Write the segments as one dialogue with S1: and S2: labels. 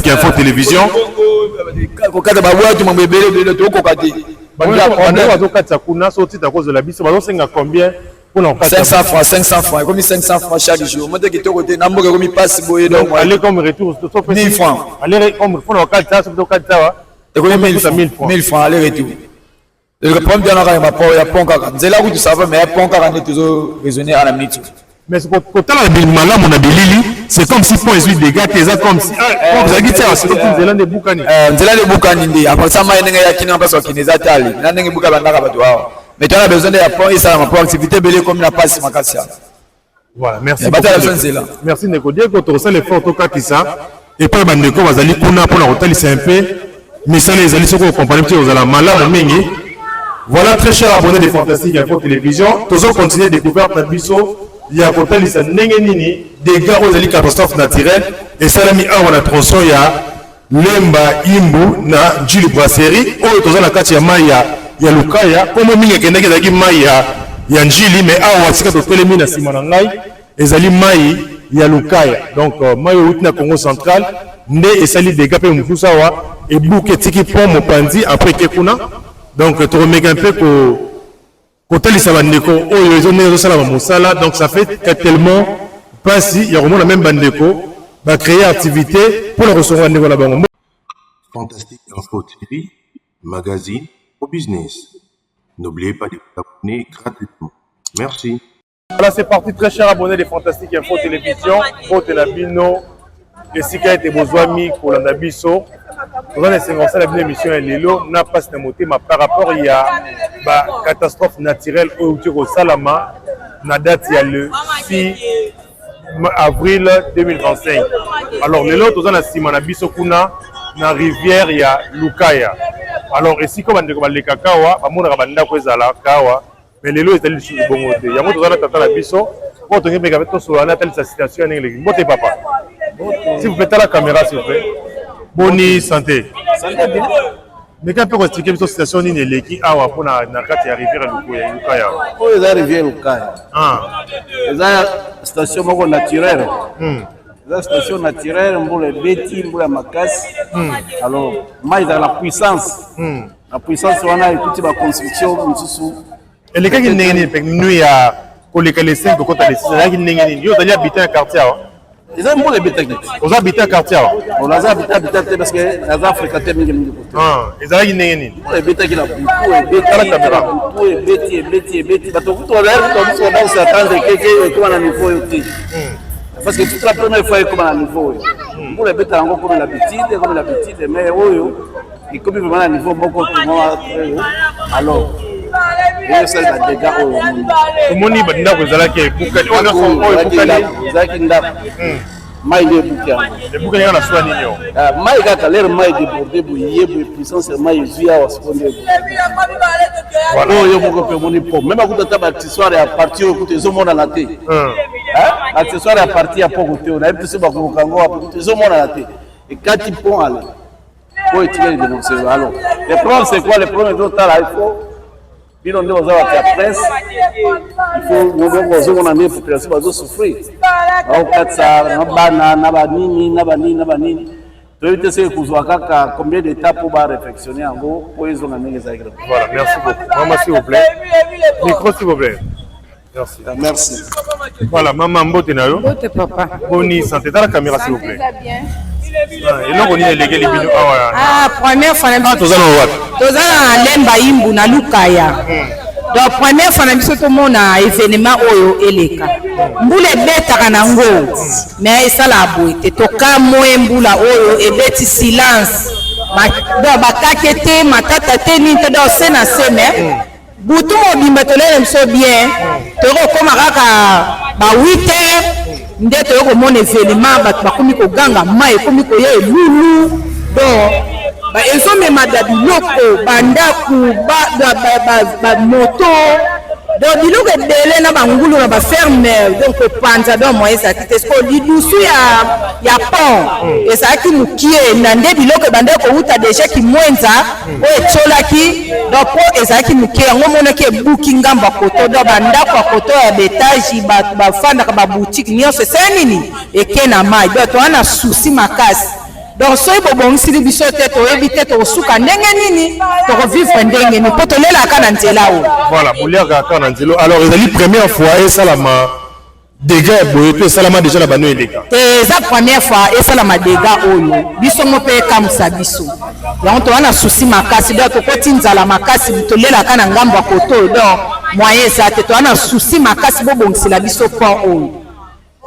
S1: Fantastique Info Télévision.
S2: Kokata babwatu mambebele to kokati.
S1: Kuna sorti à cause de la bise, combien pour
S2: 500 francs, comme 500 francs chaque jour. Moi, qui te côté, n'a pas comme passe boyer donc.
S1: Allez comme retour,
S2: 1000 francs.
S1: Allez comme pour le 400,
S2: et combien 1000 francs aller retour. Le problème de la ma il y a pas encore. C'est là où tu savais mais pas encore on est toujours raisonner à la minute.
S1: Mais c'est quand la malade mon abilili, c'est comme si pour les dégâts que ça comme si vous avez dit ça c'est comme Zéland de Bukani.
S2: Zéland de Bukani après ça moi n'enga yakina parce que kineza tali. Na n'enga buka bandaka bato wao. Mais tu as besoin de apprendre et ça ma activité belé comme la passe makasi.
S1: Voilà, merci.
S2: Merci
S1: Neko dire que tu ressens l'effort to katisa et pas bandeko bazali kuna pour la hôtel c'est un peu mais ça les alliés sont compagnie aux ala malade mingi. Voilà très chers abonnés de Fantastique Info Télévision, toujours continuer découvrir notre biseau. Il y a un hôtel qui nini des gars aux alliés catastrophes naturelles et ça l'a mis à la tronçon il y a Lemba Imbu na Jules Brasserie ou toujours la carte ya Maya ya Lukaya comme mingi kendeke daki Maya ya Njili mais à wasika to tele mina simanangai ezali Mai ya Lukaya donc Mai out na Congo central nde esali des gars pe mufusa wa et bouke tiki pont mopandi après kekuna donc tu remets un peu que côté les sabandeko oh ils ont des salama musala donc ça fait tellement pas si il y a vraiment la même bandeko va créer activité pour le recevoir niveau là-bas.
S3: Fantastique Info TV, magazine au business. N'oubliez pas de vous abonner gratuitement. Merci.
S1: Voilà, c'est parti, très chers abonnés de Fantastique Info Télévision. Côté la bino, et si vous avez besoin de Kolanda Bisso, vous avez une émission et Lilo n'a pas ce moté, mais par rapport il y a une catastrophe naturelle au Salama, la date il y a le 6 avril 2025. Alors Lilo, vous avez un Bisso Kuna, na rivière il y a Lukaya. Alors ici comme on dit le cacao, on a banda kwezala kawa, mais Lilo est allé sur le bon côté. Il y a beaucoup de tata la Bisso, on te dit que sur la telle situation en anglais. Bon papa. Si vous mettez la caméra, s'il vous plaît. Bonne santé. Mais quand on peut expliquer cette situation, il y a qui a pour la rivière Lukaya.
S4: Oh, il y a la rivière Lukaya. Il y a une station naturelle. La station naturelle, pour les bêtises, pour la macasse. Alors, moi, il y a la puissance. La puissance, on a toute la construction.
S1: Et les cas qui nous y a les 5 côté des 6, il y a habité un quartier.
S4: Ils ont un peu technique.
S1: Vous habitez un quartier.
S4: On a habité parce que les Africains ont mis
S1: ils ont une
S4: les bêtes qui la bêtis. Parce que toute la première fois, comme à niveau. Pour les bêtes, encore comme l'habitude, mais il comme vraiment à niveau beaucoup de alors. Et ça va dégâts au monde.
S1: Tout le monde est dans le zala qui est boucani. On a son
S4: boucani. Maï de boucani on a soigné. Maï gata l'air maï débordé bouillé puissance maï via au second. Voilà, yo beaucoup pe moni po. Même à côté ta histoire à partir au côté zo monde na té. La histoire à partir à poco té. On a plus ba ko kango à côté zo monde na té. Et quand il pont aller. Pour étudier les dénoncer. Alors, le problème c'est quoi? Le problème est total, il faut il faut nous avons des populations qui souffrent. Combien d'étapes pour réflexionner en gros pour les
S1: Voilà, merci beaucoup. Maman, s'il vous plaît. Micro, s'il vous plaît. Merci.
S4: Merci.
S1: Voilà, maman, Mbote Nayo.
S5: Mbote papa.
S1: Bonne santé. Dans la caméra, s'il vous plaît. Et là, on est légué les bidons.
S5: Ah, première fois, nous avons Lemba Imbu na Lukaya. Donc, première fois, nous avons un événement Oyo Eleka. Mbule beta kanango. Mais ça la boîte. Toka moe mbula Oyo et beti silence. Donc, bakakete, matata teni, donc c'est na seme. Boutou mobimba tolele mso bien. Toro koma kaka ba 8h. Nde to ko mon événement ba komi ko ganga mai komi ko ye lulu donc ba ezo me madabi loko bandaku ba moto donc biloko ebele na bangulu na ba ferme donc panza donc moi ça tite ko lidusu ya pont et ça ki mukie na nde biloko bandako uta déjà ki mwenza o etsolaki donc po ezaki mukie ngo mona ki ebuki ngamba koto do bandako koto ya betage ba fanda ka ba boutique nyonso c'est nini ekena mai donc to ana souci makasi donc soki bobongisili biso te toyebi te tokosuka ndenge nini tokovivre ndenge nini mpo tolelaka na nzela oyo.
S1: Voilà, boliaka kaka na nzela. Alors ezali première fois esalama dégâts boye to esalama déjà na bano eleka
S5: te eza première fois esalama dégâts oyo biso mo mpe ekamwisa biso yango toza na susi makasi donc tokoti nzala makasi tolelaka na ngambo ya koto oyo donc moyen eza te toza na susi makasi bobongisela biso pont oyo.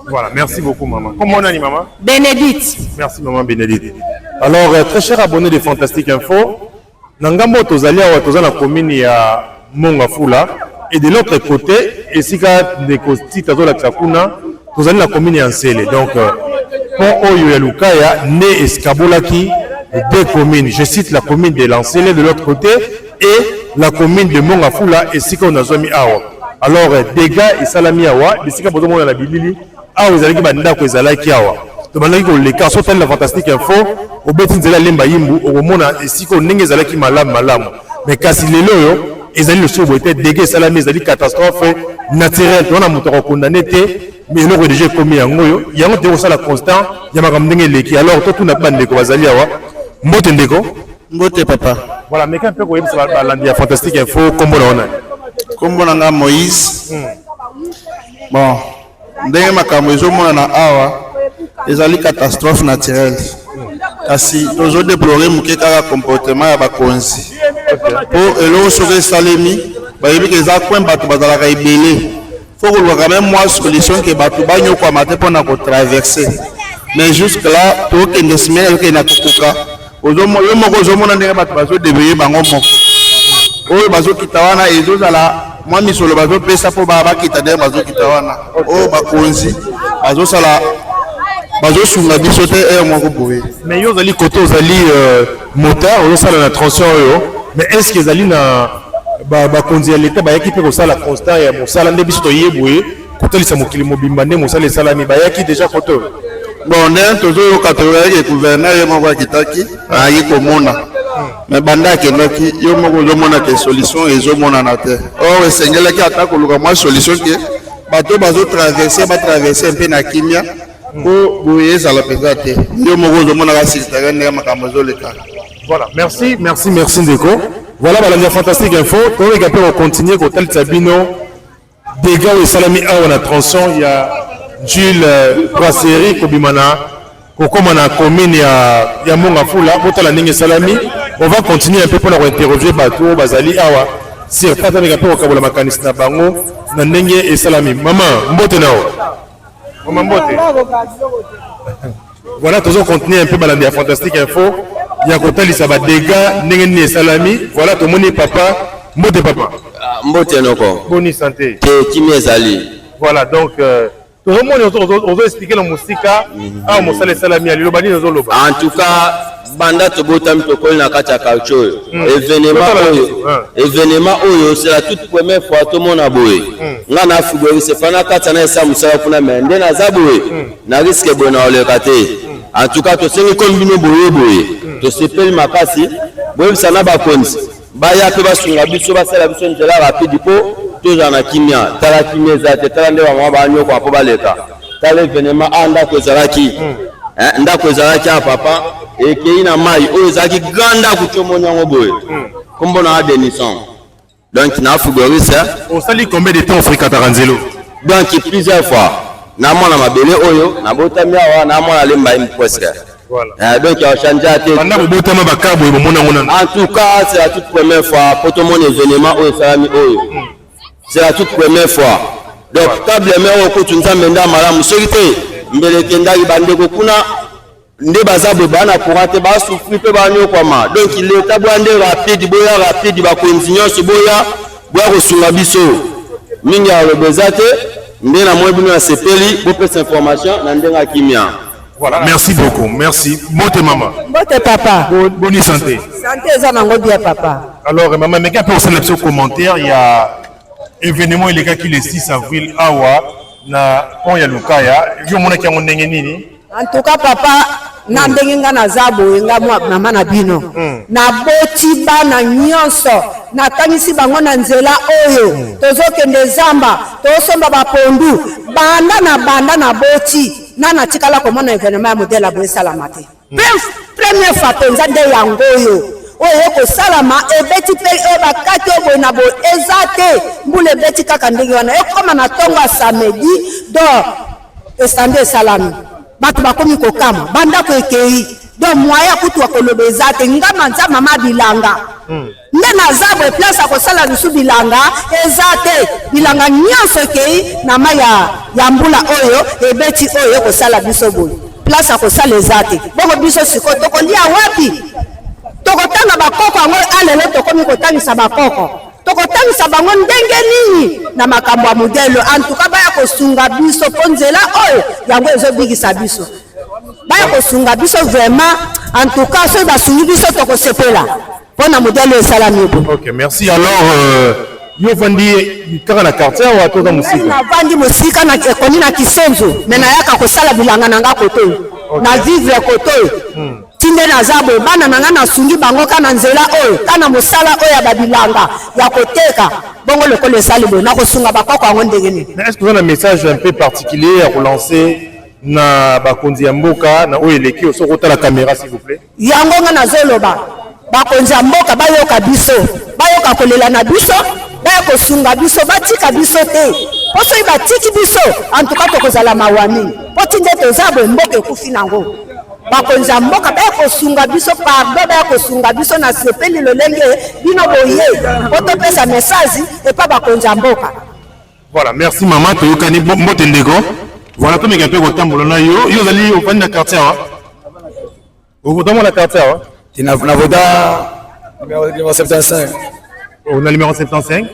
S1: Voilà, merci beaucoup maman. Comment on a dit maman?
S5: Bénédicte.
S1: Merci maman Bénédicte. Alors très cher abonné de Fantastique Info, Nangambo tozali awa toza na commune ya Mongafula et de l'autre côté esika Nekosti tazola tsakuna tozali na commune ya Nsele. Donc pont oyo ya Lukaya ne escabolaki deux communes. Je cite la commune de Lansele de l'autre côté et la commune de Mongafula esika on a zomi awa. Alors dégâts et salami awa esika bozo mona na bilili awa ezalaki bandako ezalaki awa to bandaki ko leka so tala Fantastique Info obeti nzela lemba yimbu okomona esika ndenge ezalaki malamu mais kasi lelo yo ezali le sobo était dégâts salami ezali catastrophe naturelle to na moto ko condamné te mais eloko déjà commis yango yango te osala constant ya makambo ndenge leki. Alors to tuna bandeko bazali awa mbote ndeko
S6: mbote papa.
S1: Voilà, mais quand peut ko yebisa balandi ya Fantastique Info kombo na ona
S6: kombo na nga Moïse. Bon ndenge makambo ezomona na awa ezali catastrophe naturelle kasi tozo déplorer muke kaka comportement ya bakonzi po eloko soki esalemi bayebi ke eza coin bato bazalaka ebele fo koluka même moi solution ke bato banyokwama te mpona kotraverse mais jusque là tokende semaine elokende na kokuka yo moko ozomona ndenge bato bazodebeye bango moko oyo bazokita wana ezozala mwa misolo bazopesa mpo bakita ndenge bazokita wana oyo bakonzi bazosunga biso te moko boye.
S1: Mais yo ozali kote ozali motard ozosala na transition oyo mais est ce que ezali na bakonzi ya leta bayaki mpe kosala constat ya mosala nde biso toyeboye kotalisa mokili mobimba nde mosala esalami bayaki déjà kote oyo?
S6: Bon ndenge tozoyoka toyaki gouverneur ye moko akitaki ayaki komona mais banda akendaki yo moko ozomona ke solution ezomonana te or esengelaki ata koluka mwa solution ke bato batraverse mpe na kimia po boye ezala mpenza te yo moko ozomonaka silitaka ndenge makambo ezoleka.
S1: Voilà, merci ndeko. Voilà balandi ya Fantastique Info toyeka mpe kocontinue kotalisa bino dégâts oyo esalami awa na transition ya Jules Brasserie kobimana kokoma na commune ya Mongafula botala ndenge esalami. On va continuer un peu pour interroger bato bazali awa sur tata meka pe okabola makanisi na bango na ndenge esalami. Maman mbote nao maman mbote. Voilà, toujours continuer un peu balandi ya Fantastique Info ya kotalisa ba dégâts ndenge ni esalami. Voilà to moni papa mbote papa
S7: mbote noko
S1: boni santé
S7: te kimi ezali.
S1: Voilà donc tout le monde ozo expliquer la musique a mosala esalami alilo bani ozo loba.
S7: En tout cas banda tobota mitokoli na kati ya culture événement oyo c'est la toute première fois tout monde a boye nga na figure c'est fana kati na esa musala kuna mende na zaboye na risque bona oleka te. En tout cas to sengi kombino boye to sepeli makasi boye sana bakonzi baya pe basunga biso basala biso nzela rapide po toza na kimia tala kimia za te tala nde ba banyo kwa po baleka tala événement anda ko zalaki ndako ezalaki ya papa ekei na mai oyo ezalaki granda kutomonya ngo boye kombo na Denison donc na fugorise
S1: osali combien de temps Afrika Taranzelo
S7: donc plusieurs fois na mwana mabele oyo na botami awa na mwana lemba presque. Voilà. Donc il a changé à tête. En tout cas, c'est la toute première fois pour tout le monde événement au Salami Oyo. C'est la toute première fois. Donc, table mère au côté de Menda Malam, Solité, Mbelekenda, Ibandeko Kuna, Ndebazabe Bana pour rater bas, souffrir peu banyo kwama. Donc, il est tabouandé rapide, boya rapide, il va continuer ce boya, boya au Sulabiso. Minga le Bezate, Ndena Mwebuna Sepeli, pour plus d'informations, Nandenga Kimia.
S1: Voilà, merci beaucoup, merci. Mote maman.
S5: Mote papa.
S1: Bonne santé.
S5: Santé, ça m'a bien papa.
S1: Alors, maman, mais quand on fait le commentaire, il y a événement il est qui le 6 avril awa na pont ya Lukaya. Je m'en ai qui ont nini.
S5: En tout cas, papa, na ndenga na zabo nga mama na bino. Na boti bana nyonso, na tangisi bango na nzela oyo. Tozokende zamba, tosomba ba pondu, banda na boti. Nana tikala komona événement ya modèle aboye salamate.
S8: Première fois penza nde yango yo. Oyo ko salama ebeti pe bakati obo na bo ezate mbule beti kaka ndenge wana e koma na tonga samedi do estande salami batu bakomi kokama banda ko ekei do moya kutu akoloba ezate ngama nza mama bilanga nde nazabwe place akosala bisu bilanga ezate bilanga nyonso ekei na ma ya mbula oyo ebeti oyo kosala biso boye place akosala ezate bongo biso siko tokolia wapi tokotanga bakoko yango alelo tokomi kotangisa bakoko tokotangisa bango ndenge nini na makambo ya modelo antuka baya kosunga biso po nzela oyo yango ezobikisa biso baya kosunga biso vraiment antuka soki basungi biso tokosepela mpona modelo esalami ebo.
S1: Ok, merci. Alors yo vandi kaka na quartier wa toza musika
S8: navandi mosika na ekoni na kisenzo me nayaka kosala bilanga na nga kotoyo na vivre kotoyo tinde nazabwe bana nanga nasungi bango kana nzela oyo kana mosala oyo ya babilanga ya koteka bongo lokolo esali boye na kosunga bakoko yango ndenge nini.
S1: Est-ce que vous avez un message un peu particulier à relancer na bakonzi ya mboka na oyo eleki osoko la caméra s'il vous plaît?
S8: Yango nga nazoloba bakonzi ya mboka bayoka biso bayoka kolela na biso baya kosunga biso batika biso te po soki batiki biso antuka tokozala mawa mingi po tinde tozabwe mboka ekufi nango bakonzi ya mboka baya kosunga biso pardon baya kosunga biso na sepeli lolenge bino boye po topesa message epa bakonzi ya mboka.
S1: Voilà, merci maman toyokani mbote ndeko. Voilà, tomeka mpe kotambola na yo yo ozali ofandi na quartier awa okotambola na quartier awa
S2: na voda numéro 75.
S1: On a numéro 75.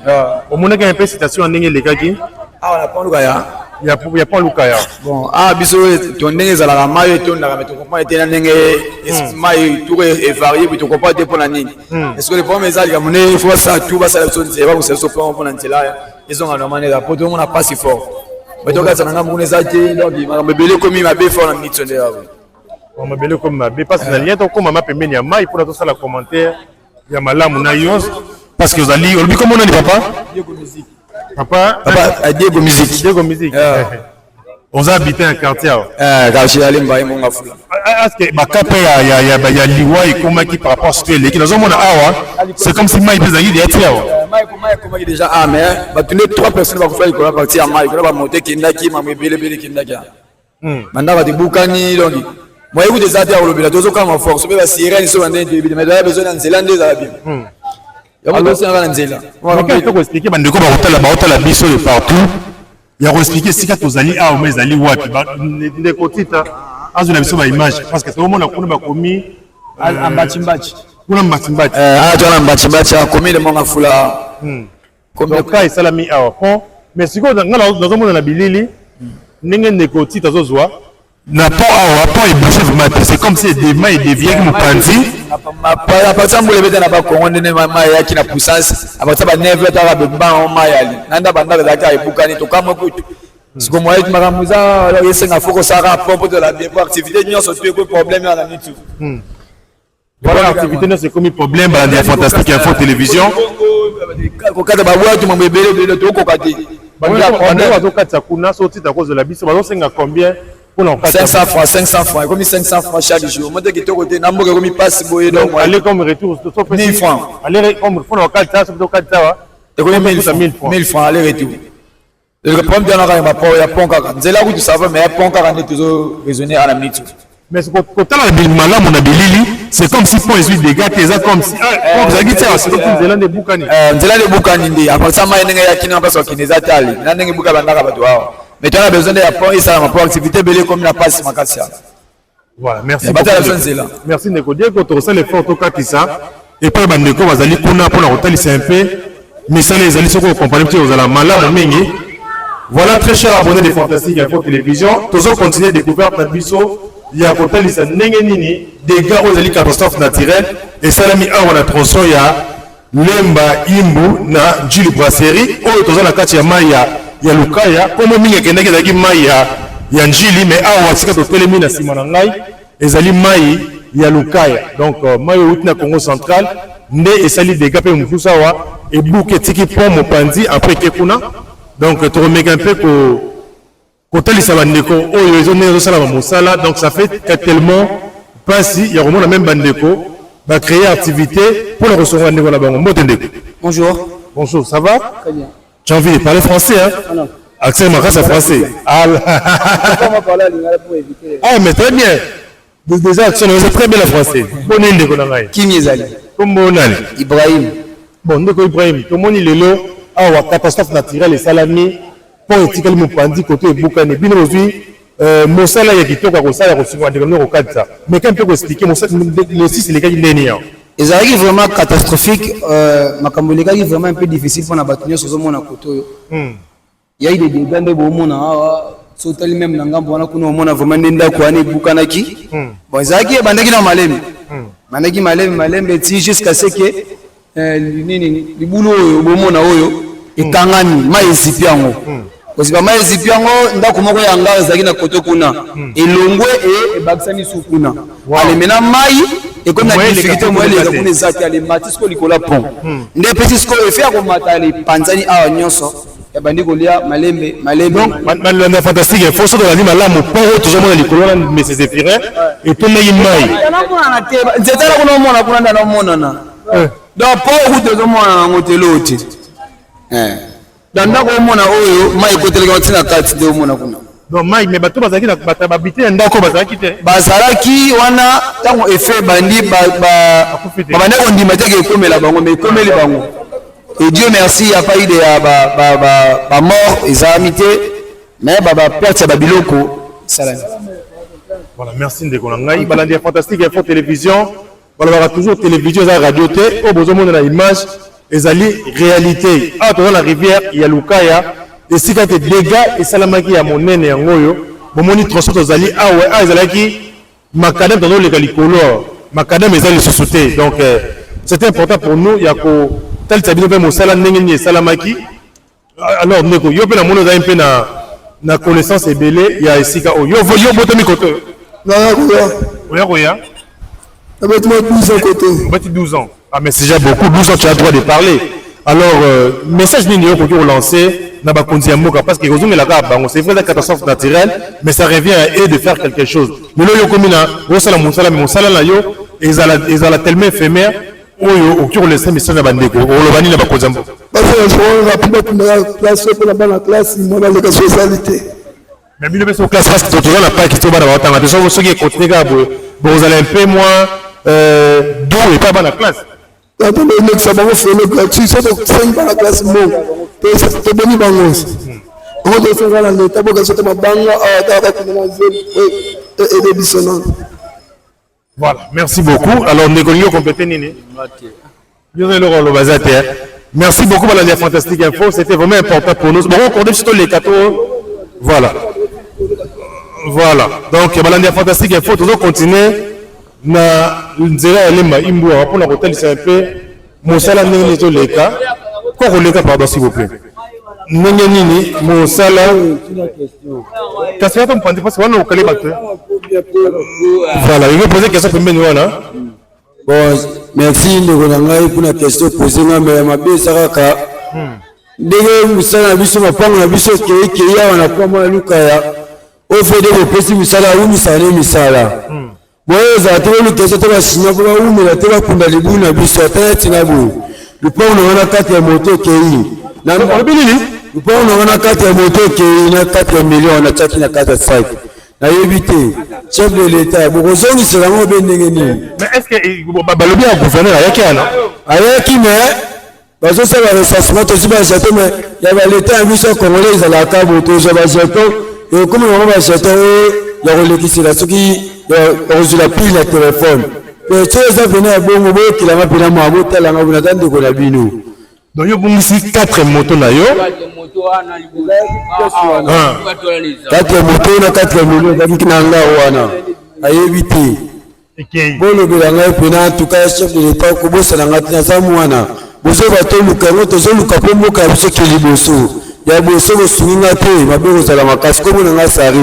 S1: Au moins, il y a un peu citation en ligne, les gars qui.
S2: Ah, on a pas Lukaya.
S1: Il y a pas Lukaya.
S2: Bon, ah, biso, ton nez à la maille, ton mais tu comprends, tu es maille, tout est varié, puis tu comprends, tu es pour la ligne. Est-ce que les pommes, ils ont il faut ça, tout va, ça, c'est pas, c'est ce point, on a là. Ils ont un manière, pour tout le monde, n'a pas si fort. Mais donc, ça n'a pas de zati, donc, il m'a belé comme il m'a bé fort en mitson.
S1: On m'a belé comme ma bé, parce que la lien, donc, comme ma pembe, il y a maille, pour tout ça, la commentaire, il y a ma lame, on a yos. Parce que vous allez, comment on a dit papa? Papa,
S2: Diego Musique.
S1: Diego Musique. On a habité un quartier.
S2: Quartier allé m'bailler mon gafula.
S1: Est-ce que ma capé il y a liwa et comment qui par rapport à ce qui qui dans un monde c'est comme si Maï Bézagui il était là.
S2: Maï comment déjà ah mais bah tous les trois personnes va faire quoi partir à Maï va monter kindaki m'a belé kindaki. Maintenant va te bukani donc moi écoute des adia au lobby dozo comme force mais la sirène sur un début mais là besoin en Zélande des habits. Alors, c'est un Nzela.
S1: On va expliquer bandeko ba la biso de partout. Il y a expliqué si quand vous allez à au mais allez wapi les kotita azuna biso ba image parce que tout le monde a connu ba komi
S2: en batimbachi.
S1: Kuna mbatimbachi.
S2: Ah, tu as un batimbachi a commis le monde afula.
S1: Comme ça et salami à fond mais si dans un monde na bilili ndenge ndeko tita zozwa na pas et bouché vraiment c'est comme si des mains et des vieilles mupanzi
S2: à partir de l'ébène n'a pas connu ma qui n'a puissance à partir de 9 heures avec ban mayali nanda banda daka et bukani to kama kutu c'est comme moi maramuza alors il s'est faut que ça rapport de la activité nous sont tous problème à la nuit
S1: voilà l'activité c'est comme problème dans la fantastique info télévision
S2: ko kada ba watu mambe bele to ko kati
S1: on va to kata kuna sorti à cause de la biso ba senga combien
S2: 500 francs, comme 500 francs chaque jour. Moi, qui côté, n'a pas comme passe boyer donc.
S1: Allez comme retour,
S2: 1000 francs.
S1: Allez comme faut le calta, c'est le calta.
S2: Et comme 1000 francs aller retour. Le problème de la ma pas ya ponka. C'est là où tu savais mais ponka on est toujours raisonner à la minute.
S1: Mais ce quand la bil malam on a bilili, c'est comme si pour les dégâts tes comme si vous avez dit ça c'est comme Zélande de Bukani.
S2: Zélande de Bukani ndi. Après ça ma nenga ya kina parce que kineza tali. Na nenga buka bandaka bato wao. Mais tu as besoin de apprendre ça pour activité belé comme la passe makassia.
S1: Voilà, merci.
S2: Merci
S1: Neko Diego to sala effort to katisa et puis bandeko bazali kuna pour la hotelisa un peu mais ça les ali soko compagnie petit ozala malamu mingi. Voilà très cher abonné de Fantastique Info Télévision, toujours continuer découverte na biso ya hotelisa ndenge nini des gars ozali catastrophe naturelle et salami a on a tronçon ya Lemba Imbu na Julie Brasserie oyo tozala kati ya maya ya Lukaya comme mingi kendaki zaki mai ya njili mais awa sika totelemi na sima na ngai ezali mai ya Lukaya donc mai outi na Congo central nde esali dégâts pe mukusa wa et bouke tiki pont mopanzi après kekuna donc tu remets un peu ko talisa bandeko oyo ezone zo sala ba mosala donc ça fait tellement Passy, il y a vraiment la même bande d'éco, va créer activité pour le recevoir niveau là-bas.
S2: Bonjour.
S1: Bonjour, ça va?
S2: Très bien.
S1: Tu as envie de parler français, hein?
S2: Ah non.
S1: Accent marqué c'est français. Ah, mais très bien. Déjà, accent c'est très bien le français. Bon, il est
S2: Qui m'y est
S1: Comment on a?
S2: Ibrahim.
S1: Bon, donc Ibrahim, comment il est là? Ah, la catastrophe naturelle et salami. Pour étiqueter mon pandi côté Boukane. Bien aujourd'hui, mon salaire est qui tourne comme ça, il a reçu un développement au cadre ça. Mais quand on peut expliquer, le 6 c'est les cas du dernier.
S2: Les arrêts vraiment catastrophiques, ma camboléga est vraiment un peu difficile pour la bâtonnière sur ce monde à côté. Il y a eu des dégâts de bon monde, sauter même dans le monde, on a vraiment des dégâts qui Bukanaki. Bon, les arrêts bandaki dans Malem. Bandaki Malem, jusqu'à ce que les boulots au monde et Kangani, Maïsipiango. Parce que Maïsipiango, ndako moko yanga zaki na koto kuna. Elongwe et Baksani Sukuna. Allez, maintenant Maï. Et comme la difficulté, moi, les Japonais, les matisco, les cola pont. Les petits scores, les faire comme les Panzani à Nyonso. Et ben, Nicolia, Malembe.
S1: Donc, la fantastique, il faut se donner la lame au pont, toujours dans les colonnes, mais c'est éphémère. Et tout le monde.
S2: C'était là qu'on a mon apprendre dans le monde. Donc, pour vous, tout le monde a un hôtel. Dans le monde, moi, il faut que la carte de mon apprendre.
S1: Donc, Mike, mais bateau bazaki na babité ndako bazaki te.
S2: Bazalaki wana tango effet bandi bandi on dit que comme la bango mais comme les bango. Et Dieu merci, il n'y a pas eu de mort, ils ont amité, mais perte ya babiloko salam.
S1: Voilà, merci ndeko ngai. Balandi fantastique info télévision. Voilà, toujours télévision et radio té au besoin de la image ezali réalité. Ah, dans la rivière, il y a Lukaya. Et si tu as des dégâts, et salamaki à mon nez et en goyo, bon, mon transport aux alliés, ah ouais, ah, ils allaient macadam dans les galicolores, macadam ils allaient se sauter. Donc, c'est important pour nous, il y a que tel tabino ben mon salam n'engagé salamaki. Alors, neko, yo ben la mono d'un peu na connaissance et belé, il y a ici ka yo voyo botomi koto.
S6: Non,
S1: Oya.
S6: Avec moi 12 ans côté.
S1: 12 ans. Ah, mais c'est déjà beaucoup, 12 ans, tu as le droit de parler. Alors, message n'est pas pour lancer. Parce que c'est vrai la catastrophe naturelle, mais ça revient à eux de faire quelque chose. Mais là, ils ont tellement éphémère, ils ont laissé mes soeurs à Bandeko, ils ont banni la Bakozambo. Mais bien, sur classe, c'est toujours la paix qui se bat dans la classe. Ceux qui écoutent, vous allez un peu moins d'où et pas dans la classe.
S6: Attendez, ça va faire le gratuit, ça va faire la classe mot. C'est béni bangos. On doit faire la l'état pour que ce soit ma bango et des bissonnants.
S1: Voilà, merci beaucoup. Alors, nous avons complété Nini. Merci beaucoup, Madame la Fantastique Info. C'était vraiment important pour nous. Bon, on connaît surtout les 14. Voilà. Voilà. Donc, Madame la Fantastique Info, toujours continuer. Na nzela elemba imbu pour la hôtel c'est un peu mosala nini to leka ko leka pardon s'il vous plaît nini nini mosala question comme parce que on a calé bateau voilà il veut poser question pour nous là
S2: bon merci ndeko ngai pour la question posée mais ma besaka ka ndenge musala biso mapango na biso ke ya wana kwa mwa lukaya au fait de pesi musala ou misala moi, j'ai attendu que ça te va signer pour où mais la télé pour les boules, la bise à tête, la boue. Le point où on a 4 motos qui est. Le point où on a 4 motos qui est 4 millions, on a 4 5. Na évité. Chef de l'État, vous rejoignez c'est vraiment bien négligé.
S1: Mais est-ce que le bien gouverneur a yaki là?
S2: A yaki mais parce que ça va ressasser aussi pas jeter mais il y avait l'État mission congolais ils allaient à cabo tout ça va jeter et comme on va jeter la relation là ce qui on la pile la téléphone. Mais ça venait à bon moment qu'il a rappelé à moi tel on a attendre que la bino.
S1: Donc yo ici 4 motos là yo.
S2: 4 motos na 4 millions d'habitants qui n'anga wana. A éviter. Bon le belanga pena en tout cas chef de l'État ko bossa na ngatina za mwana. Bozo bato lukango tozo lukapo moka biso kiliboso. Ya boso ko suninga te mabeko za la makasi ko mona nga sari.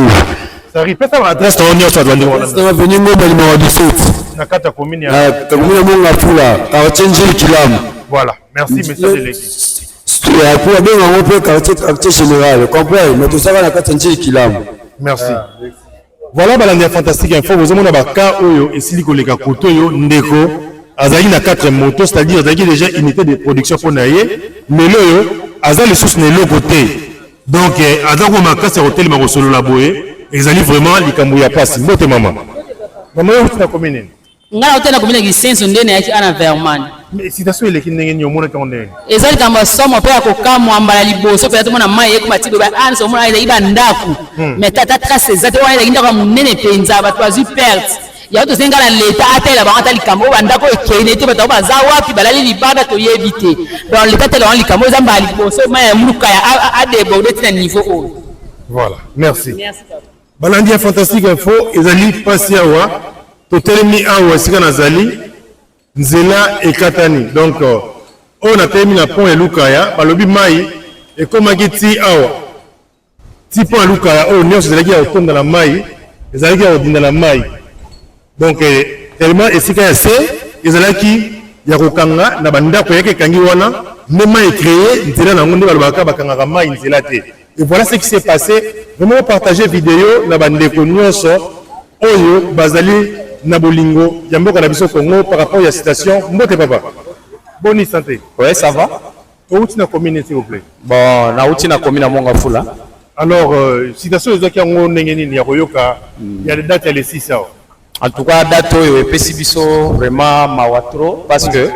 S1: Ça répète à l'adresse de l'Union Soudanaise.
S2: C'est un venu numéro 17.
S1: Na kata commune.
S2: Commune Monga Fula, quartier Kilam.
S1: Voilà, merci monsieur délégué.
S2: Pour bien on peut quartier général, comprends, mais tout ça va la quartier Kilam.
S1: Merci. Voilà, balandi fantastique info. Vous avez un cas où il y a un couteau, ndeko, azali na 4 motos, c'est-à-dire azali déjà unité de production pour naïe, mais là, azali les sources n'est le côté. Donc, azali ma casse hôtel ma solo la boye, azali vraiment likamouya passe. Mbote maman. Maman, où tu as combien?
S5: Ngala utenda combien de senso ndene yaki ana verman.
S1: Mais si tu as souhaité qu'il n'y ait pas de
S5: ezali kamba somo pe akokamwa mbala liboso pe atomona mai eko matido ba anso mona ida iba ndaku mais tata trace ezate wana ida ndaka munene penza ba twazi perte ya to senga la leta atela ba atali kambo ba ndako ekene te ba za wapi balali libada to yebite donc leta tela wana likambo za mbali liboso mai ya muluka ya adebo de tina niveau o.
S1: Voilà, merci. Balandi fantastique info ezali passer awa to telemi awa sika nazali nzela ekatani. Donc on a terminé la pont et Lukaya, balobi mai et comme agiti awa ti pont Lukaya on est sur la autour dans la mai les alliés au dans la mai. Donc tellement esika ya se ezalaki ya kokanga na banda ko yake kangi wana ne mai créé nzela na ngonde balobaka bakanga mai nzela te. Et voilà ce qui s'est passé. Vraiment partager vidéo na bande ko nyonso oyo bazali na bolingo ya mboka na biso Congo par rapport à la citation mbote papa. Bonne santé.
S9: Ouais, ça va.
S1: Où tu n'as commis s'il vous plaît?
S9: Bon, na où tu n'as commis na monga fula.
S1: Alors, citation de Kiango Nengeni, Yaroyoka, il y a les dates et les 6 heures.
S9: En tout cas, date et pesibiso vraiment mawatro parce que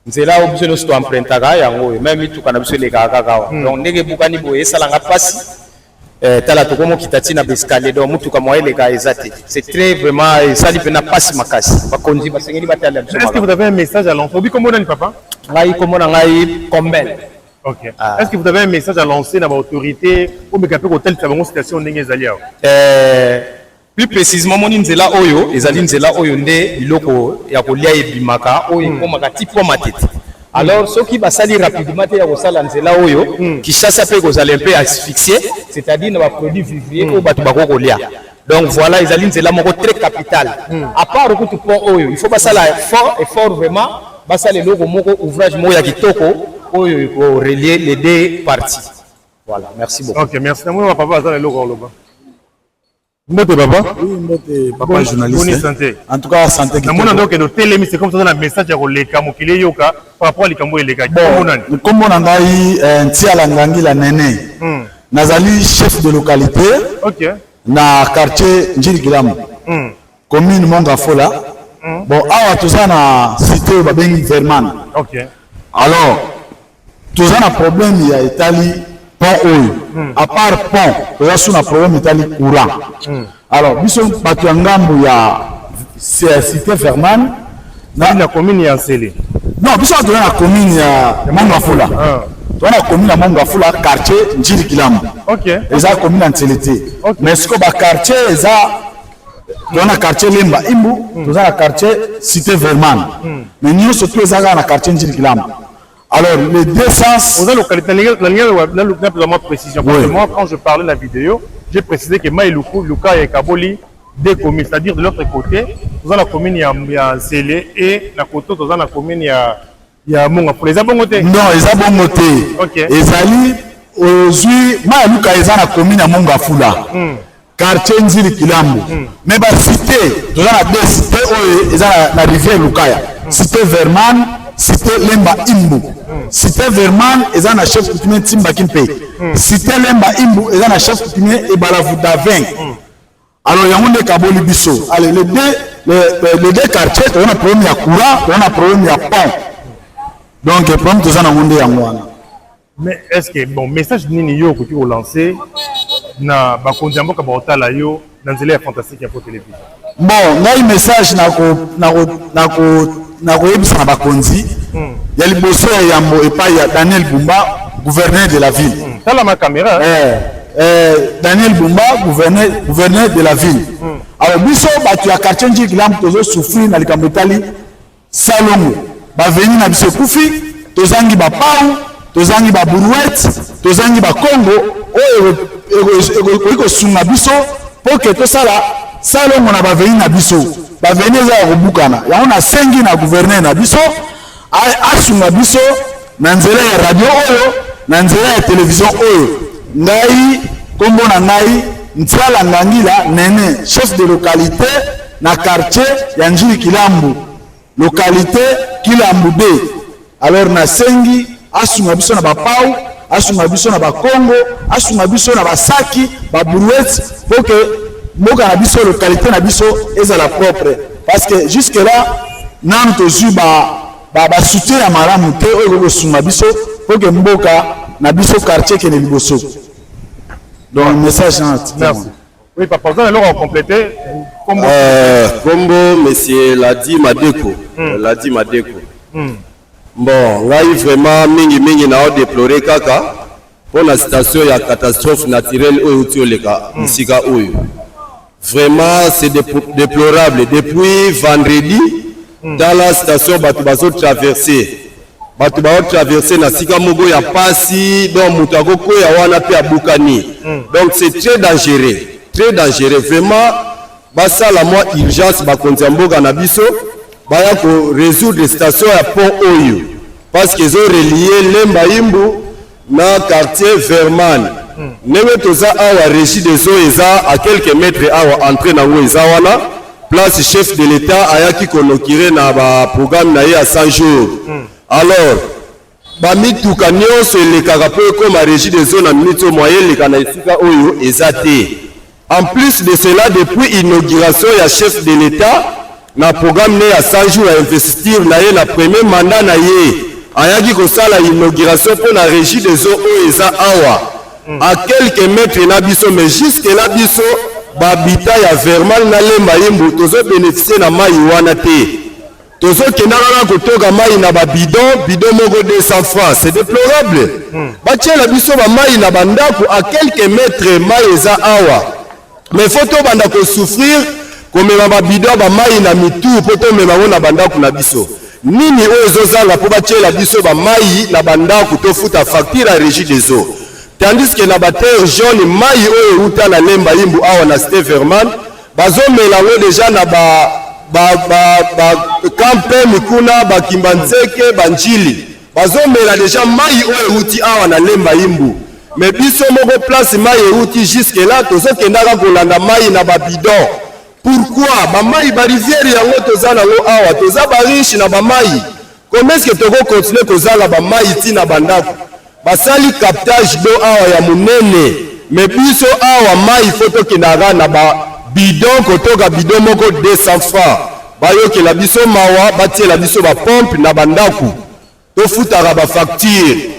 S9: c'est là où nous sommes empruntaga yango même tout kana biso les gaga. Donc ndenge bukani boye salanga passe tala to komo kitati na escalier donc mutu kama les gars ezate. C'est très vraiment ça li pena passe makasi. Ba konzi ba sengeli batala biso.
S1: Est-ce que vous avez un message à lancer? Obi comment on papa?
S9: Ngai comment ngai combel.
S1: OK. Est-ce que vous avez un message à lancer dans l'autorité ou me capé hôtel Tabango station ndenge zalia?
S9: Plus précisément moni nzela oyo ezali nzela oyo nde biloko ya kolia ebimaka oyo komaka tipo matete. Alors ceux qui basali rapidement ya kosala nzela oyo Kinshasa pe kozala un peu asphyxié, c'est-à-dire na ba produits vivriers au batu bako kolia. Donc voilà ezali nzela moko très capital. À part que tout pont oyo, il faut basala effort vraiment basala loko moko ouvrage moko ya kitoko oyo ko relier les deux parties. Voilà, merci beaucoup.
S1: OK, merci. Moi papa azala loko loba. Mbote papa?
S6: Oui, mbote papa journaliste.
S1: Bonne santé.
S6: En tout cas, santé.
S1: Na mona donc no télé c'est comme ça dans le message ya koleka mokile yoka par rapport à likambo eleka.
S6: Comme on a eu Ntia Langangi la Nene. Nazali chef de localité.
S1: OK.
S6: Na quartier Njirikilamu. Commune Mongafola. Bon, awa tozana cité babengi Verman.
S1: OK.
S6: Alors, tozana problème ya Italie pont oyo. À part pont, toza sous na problème Italie courant. Alors, biso batu ya ngambo ya cité Verman
S1: na la commune ya Nsele.
S6: Non, biso tozana na commune ya Mongafola. Tozana na commune ya Mongafola quartier Njirikilamu.
S1: OK.
S6: Eza commune ya Nsele te. Mais ce que ba quartier eza tozana quartier Lemba Imbu, tozana quartier cité Verman. Mais nous surtout eza na quartier Njirikilamu. Alors, les deux sens...
S1: Vous avez localité, la plus précision. Parce que moi, quand je parlais de la vidéo, j'ai précisé que Maïloukou, Luka et Kaboli, deux communes, c'est-à-dire de l'autre côté, vous avez la commune, il y a Zélé, et la côté, vous avez la commune, il y a Mongafoula. Les abongotés?
S6: Non, les abongotés.
S1: OK.
S6: Les alliés, aujourd'hui, Maïlouka, ils ont la commune à Mongafoula. Quartier Nzili Kilambo. Mais la cité, vous avez la deux cités, ils ont la rivière Lukaya. Cité Verman, cité Lemba Imbu. Cité Verman, ils ont un chef coutumier Timba Kimpe. Cité Lemba Imbu, ils ont un chef coutumier Ebalavuda 20. Alors, il y a un Kaboli Bisso. Allez, les deux quartiers, il y a un problème de courant, il y a un problème de pont. Donc, le problème de ça, il y a un
S1: mais est-ce que, bon, message Nini Yo que tu as lancé, na Bakondiambo Kabaotala Yo, dans les fantastiques info télévision?
S6: Bon, il y a un message na koyebisa na bakonzi ya liboso ya yambo epai ya Daniel Bumba, gouverneur de la ville.
S1: Tala ma caméra.
S6: Daniel Bumba, gouverneur de la ville. Alors biso batu ya quartier Njirikilamu tozo souffrir na likambo etali salongo. Ba veni na biso kufi, tozangi ba pau, tozangi ba brouette, tozangi ba Congo, oyo eko sunga biso pour que to sala salongo na ba veni na biso. Ba veneza ya kobukana yango na sengi na gouverneur na biso asunga biso na nzela ya radio oyo na nzela ya télévision oyo ngai kombo na ngai Ntiala Ngangila Nene, chef de localité na quartier ya Njili Kilambu, localité Kilambu B. Alors na sengi asunga biso na bapau, asunga biso na bakongo, asunga biso na basaki, baburuet pour que mboka na biso localité na biso ezala propre parce que jusque là nan tozu ba soutien ya malamu te oyo kosunga biso pour que mboka na biso quartier kene liboso. Donc message
S1: merci. Oui, papa, vous allez alors compléter.
S7: Combo, monsieur Ladi Madeko. Ladi Madeko. Bon, là, vraiment, mingi na déplorer kaka pour la situation ya catastrophe naturelle oyo tioleka isika oyo. Vraiment, c'est déplorable. Depuis vendredi, dans la station, batu bazo traverser na sika mogo ya pasi, donc mutagoko ya wana pe abukani. Donc c'est très dangereux. Vraiment, basa la moi urgence bakonzamboga na biso, baya ko résoudre station ya pont oyo. Parce qu'ils ont relié Lemba Imbu na quartier Verman. Neme toza awa régie des eaux eza à quelques mètres awa entrée na ngo eza wana. Place chef de l'État ayaki konokire na ba programme na ye à 100 jours. Alors, bamituka nyonso elekaka po ekoma régie des eaux na minute moyenne leka na esika oyo eza te. En plus de cela, depuis inauguration ya chef de l'État na programme ne ya 100 jours à investir na ye na premier mandat na ye ayaki kosala inauguration pour la régie des eaux oyo eza awa à quelques mètres na biso, mais jusque là biso babita ya Vermal na Lemba Imbu tozo bénéficier na mai wana te. Tozo kendaka kotoka mai na ba bidon moko 200 francs, c'est déplorable. Batie la biso ba mai na bandako à quelques mètres mai eza awa. Mais faut to banda ko souffrir comme ba bidon ba mai na mitu poto mema na bandako na biso. Nini ozo zanga po batie la biso ba mai na bandako to futa facture à régie des eaux. Tandis que na terre jaune mai oyo uta na Lemba Imbu awa na Steverman bazo melango déjà na kampe mikuna bakimbanzeke banjili bazo mela déjà mai oyo uti awa na Lemba Imbu. Mais biso moko place mai uti jusque là tozo kendaka kolanda mai na bidon. Pourquoi ba mai ba rivière yango toza na ngo awa toza ba riche na ba mai. Comment est-ce que toko continuer kozala ba mai ti na bandako? Basali captage do awa ya munene, mais biso awa mai foto kinara na ba bidon kotoka bidon moko 200 francs. Bayoke la biso mawa batie la biso ba pompe na bandaku. To futara ba facture.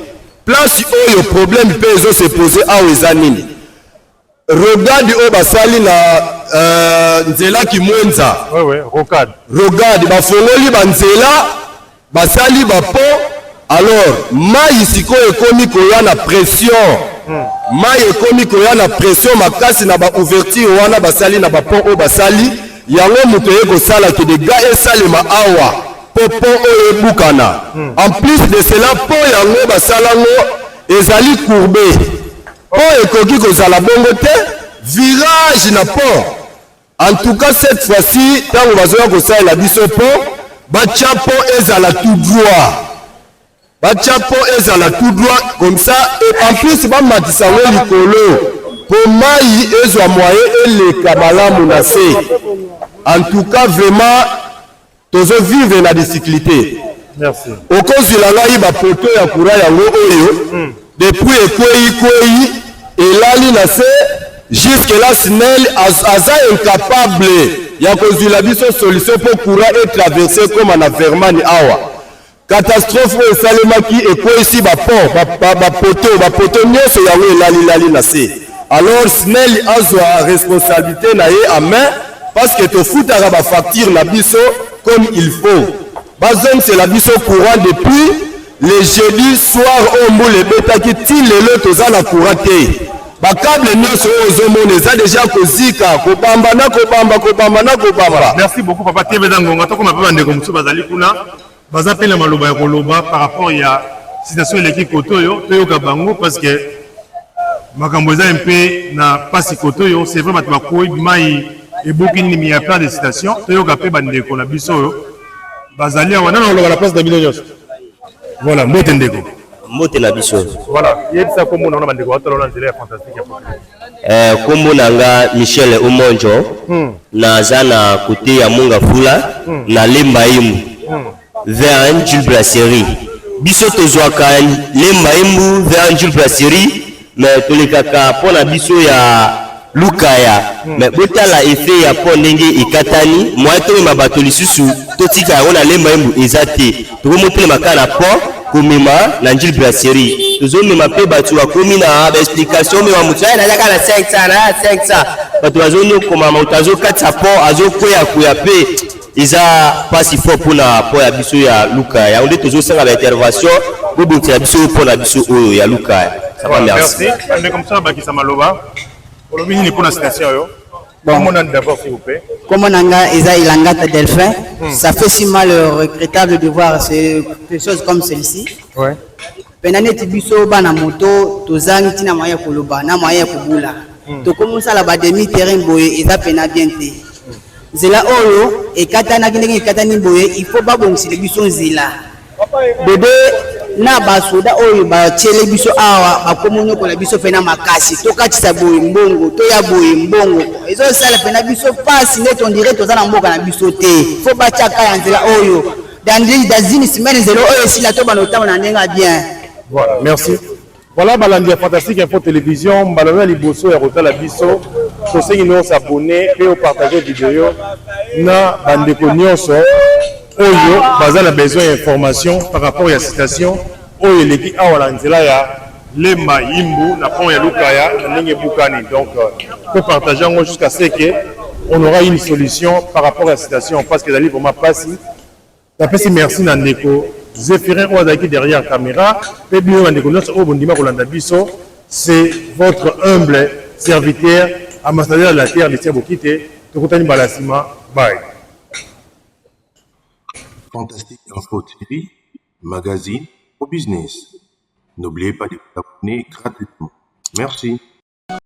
S7: Place oyo problème pezo se poser awa ezanini. Regarde o basali na nzela kimwenza.
S1: Ouais, rocade.
S7: Regarde ba fongoli ba nzela basali ba pont. Alors, mai siko ekomi koya na pression. Mai ekomi koya na pression makasi na ba ouverture wana basali na ba pont o basali. Yango muto yeko sala ke de gars esalema awa. Popo o ebukana. En plus de cela, pont yango basala ngo ezali courbé. Pont ekoki kozala bongo te, virage na pont. En tout cas, cette fois-ci, tango bazoya kosala la biso pont, batia pont ezala tout droit. Bachapo ezala tout droit comme ça et en plus ba matisa ngo likolo pour mai ezwa moyen eleka malamu na se. En tout cas vraiment tozo vivre na difficulté.
S1: Merci.
S7: Okozi la ngai ba poto ya kura yango oyo depuis ekwei elali na se jusque là SNEL aza incapable ya kozila biso solution pour courant et traverser comme na Verman awa. Catastrophe ou salemaki et quoi ici ba poto nyonso yango elali na se. Alors SNEL azwa responsabilité na ye à main parce que to futara ba facture na biso comme il faut. Bazon c'est la biso courant depuis le jeudi soir au mbule betaki ti lelo toza na courant te. Ba câble nyonso ozomona eza déjà kozika kobamba.
S1: Merci beaucoup papa Tebedangonga to koma papa ndeko musu bazali kuna. Baza pele maloba ya koloba par rapport ya situation eleki kotoyo toyoka bango parce que makambo eza mpe na pasi kotoyo c'est vrai bato bakoi mai eboki nini ya plan de citation toyoka pe bandeko na biso oyo bazali awa nana oloba la place de millions. Voilà mbote ndeko
S10: mbote na biso.
S1: Voilà yebisa komona na bandeko atalola nzela ya fantastique ya
S7: kombo nanga Michel Omonjo naza na côté ya Munga Fula na lemba imbu vers Jules Brasserie biso tozwaka lemba imbu vers Jules Brasserie mais tolekaka pona biso ya lukaya mais botala effet ya po ndenge ekatani moi to mabato lisusu totika yango na lemba imbu ezate tokomotela makana po komema na Jules Brasserie tozomema pe bato bakomi na explication me bamutu nazaka na 500 na 500 bato bazoni koma moto azokatisa po azokwea pe eza pasi fo mpona po ya biso ya lukaya yango nde tozosanga baintervention bobotela biso mpona biso oyo ya lukaya.
S1: Merci. Comme ça, Bakisa Maloba. Bon, d'abord, s'il vous plaît.
S10: Comme on a Eza Ilangata Delphin, ça fait si mal regrettable de voir des choses comme celle-ci.
S1: Ouais.
S10: Penane tibiso bana moto tozangi tina moya koloba na moya kobula. To comme ça la ba demi terrain boye eza pena bien te. Zela oyo e katana kinenge katani boye il faut ba bongisi biso zela. Bébé na basoda oyo ba tshele biso awa bakomonyo kola biso pena makasi to katisa boye mbongo to ya boye mbongo ezo sala pena biso pasi ne on dirait tozana mboka na biso te faut ba tshaka ya nzela oyo dazini semaine zelo oyo sila to banotama na ndenga bien.
S1: Voilà, merci. Voilà balandi fantastique info télévision balona liboso ya rotala biso to sengi no s'abonner et au partager vidéo na bandeko nyonso oyo baza na besoin d'information par rapport à la citation oyo leki awala nzela ya lemba imbu na pont ya lukaya na ndenge bukani donc pour partager en jusqu'à ce que on aura une solution par rapport à la citation parce que dali vraiment passi tapesi merci na ndeko Zéphirin Ouazaki derrière caméra pe bio na ndeko nyonso oyo bondima kolanda biso c'est votre humble serviteur ambassadeur de la terre de Tiabokite tokutani balasima bye.
S3: Fantastique Info TV, magazine au business. N'oubliez pas de vous abonner gratuitement. Merci.